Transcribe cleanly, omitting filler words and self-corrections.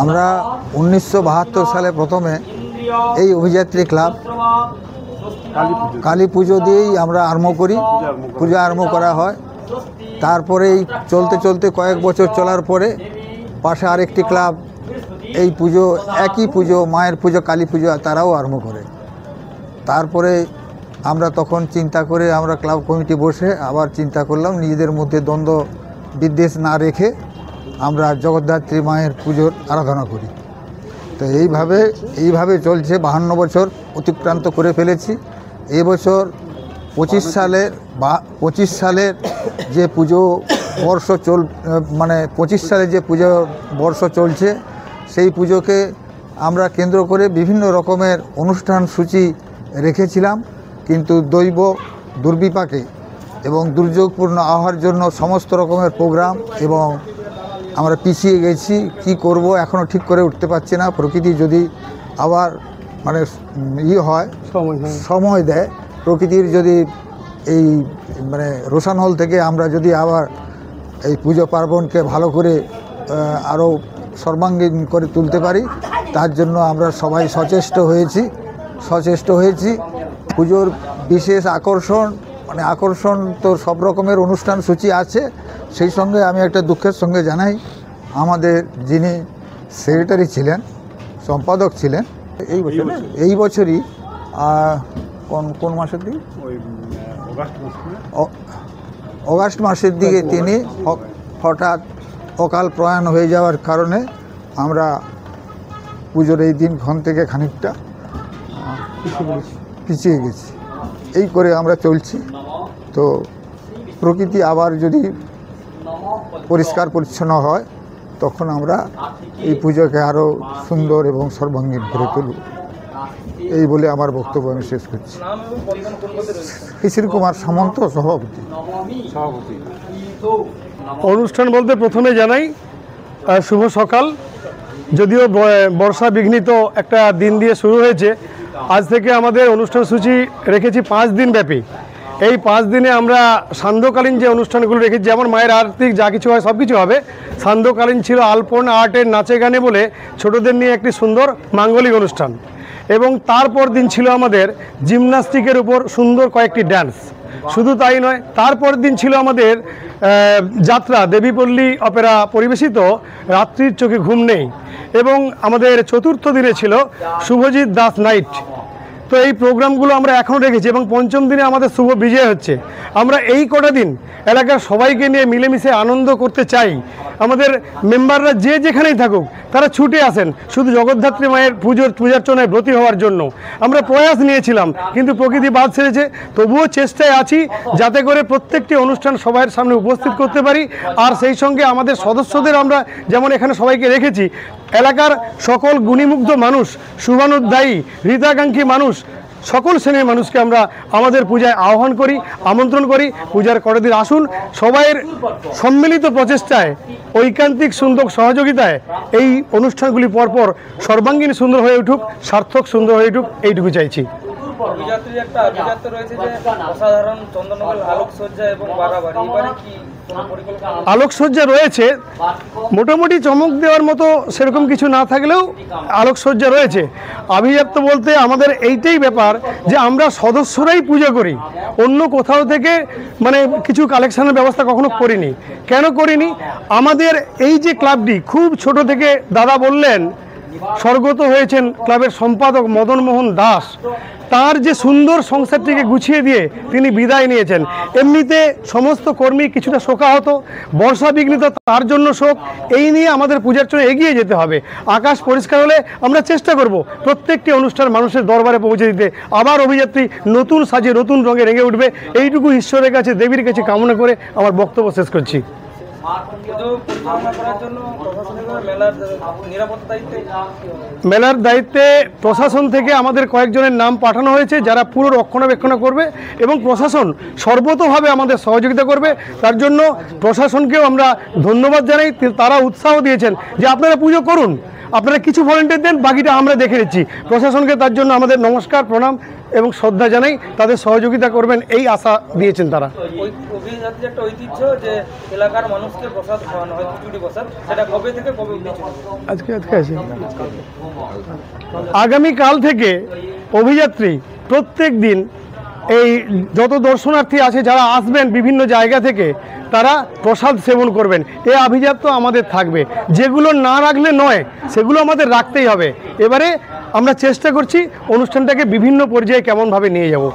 আমরা 1972 সালে প্রথমে এই অভিযাত্রী ক্লাব কালী পুজো দিয়েই আমরা আরম্ভ করি, পূজা আরম্ভ করা হয়। তারপরেই চলতে চলতে কয়েক বছর চলার পরে পাশে আরেকটি ক্লাব এই পুজো, একই পুজো, মায়ের পুজো, কালী পুজো তারাও আরম্ভ করে। তারপরে আমরা তখন চিন্তা করে আমরা ক্লাব কমিটি বসে আবার চিন্তা করলাম নিজেদের মধ্যে দ্বন্দ্ব বিদ্বেষ না রেখে আমরা জগদ্ধাত্রী মায়ের পুজোর আরাধনা করি। তো এইভাবে চলছে। 52 বছর অতিক্রান্ত করে ফেলেছি। এবছর 25 সালের যে পুজো বর্ষ মানে 25 সালে যে পুজো বর্ষ চলছে, সেই পুজোকে আমরা কেন্দ্র করে বিভিন্ন রকমের অনুষ্ঠান সূচি রেখেছিলাম, কিন্তু দৈব দুর্বিপাকে এবং দুর্যোগপূর্ণ আবহাওয়ার জন্য সমস্ত রকমের প্রোগ্রাম এবং আমরা পিছিয়ে গেছি। কি করব এখনও ঠিক করে উঠতে পারছি না। প্রকৃতি যদি আবার মানে হয়, সময় দেয়, প্রকৃতির যদি এই মানে রোশানহল থেকে আমরা যদি আবার এই পুজো পার্বণকে ভালো করে আরও সর্বাঙ্গীন করে তুলতে পারি, তার জন্য আমরা সবাই সচেষ্ট হয়েছি। পুজোর বিশেষ আকর্ষণ তো সব রকমের অনুষ্ঠান সূচি আছে। সেই সঙ্গে আমি একটা দুঃখের সঙ্গে জানাই, আমাদের যিনি সেক্রেটারি ছিলেন, সম্পাদক ছিলেন, এই বছরই কোন মাসের দিকে, অগাস্ট মাসের দিকে তিনি হঠাৎ অকাল প্রয়াণ হয়ে যাওয়ার কারণে আমরা পুজোর এই দিনক্ষণ থেকে খানিকটা পিছিয়ে গেছি। এই করে আমরা চলছি। তো প্রকৃতি আবার যদি পরিষ্কার পরিচ্ছন্ন হয়, তখন আমরা এই পুজোকে আরও সুন্দর এবং সর্বাঙ্গীন করে তুলব। এই বলে আমার বক্তব্য আমি শেষ করছি। শিশির কুমার সামন্ত, সভাপতি। অনুষ্ঠান বলতে প্রথমে জানাই শুভ সকাল। যদিও বর্ষা বিঘ্নিত একটা দিন দিয়ে শুরু হয়েছে, আজ থেকে আমাদের অনুষ্ঠান সূচি রেখেছি 5 দিন ব্যাপী। এই 5 দিনে আমরা সান্ধ্যকালীন যে অনুষ্ঠানগুলো রেখেছি, যেমন মায়ের আরতি যা কিছু হয় সব কিছু হবে। সান্ধ্যকালীন ছিল আলপন আর্টের নাচে গানে বলে ছোটদের নিয়ে একটি সুন্দর মাঙ্গলিক অনুষ্ঠান, এবং তারপর দিন ছিল আমাদের জিমন্যাস্টিকের উপর সুন্দর কয়েকটি ড্যান্স। শুধু তাই নয়, তারপর দিন ছিল আমাদের যাত্রা, দেবীপল্লী অপেরা পরিবেশিত রাত্রির চোখে ঘুম নেই, এবং আমাদের চতুর্থ দিনে ছিল শুভজিৎ দাস নাইট। তো এই প্রোগ্রামগুলো আমরা এখনও রেখেছি, এবং পঞ্চম দিনে আমাদের শুভ বিজয় হচ্ছে। আমরা এই কটা দিন এলাকার সবাইকে নিয়ে মিলেমিশে আনন্দ করতে চাই। আমাদের মেম্বাররা যে যেখানেই থাকুক, তারা ছুটে আসেন শুধু জগদ্ধাত্রী মায়ের পূজার্চনায় ব্রতী হওয়ার জন্য। আমরা প্রয়াস নিয়েছিলাম, কিন্তু প্রকৃতি বাদ ছেড়েছে। তবুও চেষ্টায় আছি যাতে করে প্রত্যেকটি অনুষ্ঠান সবার সামনে উপস্থিত করতে পারি। আর সেই সঙ্গে আমাদের সদস্যদের আমরা যেমন এখানে সবাইকে রেখেছি, এলাকার সকল গুণীমুগ্ধ মানুষ, শুভানুধ্যায়ী, হৃদাকাঙ্ক্ষী মানুষ, সকল শ্রেণীর মানুষকে আমরা আমাদের পূজায় আহ্বান করি, আমন্ত্রণ করি। পূজার কটা দিন আসুন, সবাইয়ের সম্মিলিত প্রচেষ্টায়, ঐকান্তিক সুন্দর সহযোগিতায় এই অনুষ্ঠানগুলি পরপর সর্বাঙ্গীন সুন্দর হয়ে উঠুক, সার্থক সুন্দর হয়ে উঠুক, এইটুকু চাইছি। আলোকসজ্জা রয়েছে, মোটামুটি চমক দেওয়ার মতো সেরকম কিছু না থাকলেও আলোকসজ্জা রয়েছে। আভিজাত্য বলতে আমাদের এইটাই ব্যাপার যে আমরা সদস্যরাই পুজো করি, অন্য কোথাও থেকে মানে কিছু কালেকশনের ব্যবস্থা কখনো করিনি। কেন করিনি? আমাদের এই যে ক্লাবটি খুব ছোট থেকে, দাদা বললেন স্বর্গত হয়েছেন ক্লাবের সম্পাদক মদন মোহন দাস, তার যে সুন্দর সংসারটিকে গুছিয়ে দিয়ে তিনি বিদায় নিয়েছেন। এমনিতে সমস্ত কর্মী কিছুটা শোকাহত, বর্ষা বিঘ্নিত, তার জন্য শোক। এই নিয়ে আমাদের পূজার জন্য এগিয়ে যেতে হবে। আকাশ পরিষ্কার হলে আমরা চেষ্টা করব প্রত্যেকটি অনুষ্ঠান মানুষের দরবারে পৌঁছে দিতে। আবার অভিযাত্রী নতুন সাজে নতুন রঙে রেঙে উঠবে, এইটুকু ঈশ্বরের কাছে, দেবীর কাছে কামনা করে আমার বক্তব্য শেষ করছি। মেলার দায়িত্বে প্রশাসন থেকে আমাদের কয়েকজনের নাম পাঠানো হয়েছে, যারা পুরো রক্ষণাবেক্ষণ করবে এবং প্রশাসন সর্বতোভাবে আমাদের সহযোগিতা করবে। তার জন্য প্রশাসনকেও আমরা ধন্যবাদ জানাই। তারা উৎসাহ দিয়েছেন যে আপনারা পুজো করুন, আপনারা কিছু ভলেন্টিয়ার দেন, বাকিটা আমরা দেখে নিচ্ছি। প্রশাসনকে তার জন্য আমাদের নমস্কার, প্রণাম এবং শ্রদ্ধা জানাই। তাদের সহযোগিতা করবেন এই আশা দিয়েছেন তারা। ওই অভিযাত্রী একটা ঐতিহ্য যে এলাকার মানুষকে প্রসাদ খাওয়ানো হয়, খিচুড়ি প্রসাদ, সেটা কবে থেকে কবে অবধি চলবে? আজকে আছে আগামীকাল থেকে অভিযাত্রী প্রত্যেক দিন এই যত দর্শনার্থী আছে যারা আসবেন বিভিন্ন জায়গা থেকে, তারা প্রসাদ সেবন করবেন। এই অভিযাত্র আমাদের থাকবে, যেগুলো না রাখলে নয় সেগুলো আমাদের রাখতেই হবে। এবারে আমরা চেষ্টা করছি অনুষ্ঠানটাকে বিভিন্ন পর্যায়ে কেমনভাবে নিয়ে যাব।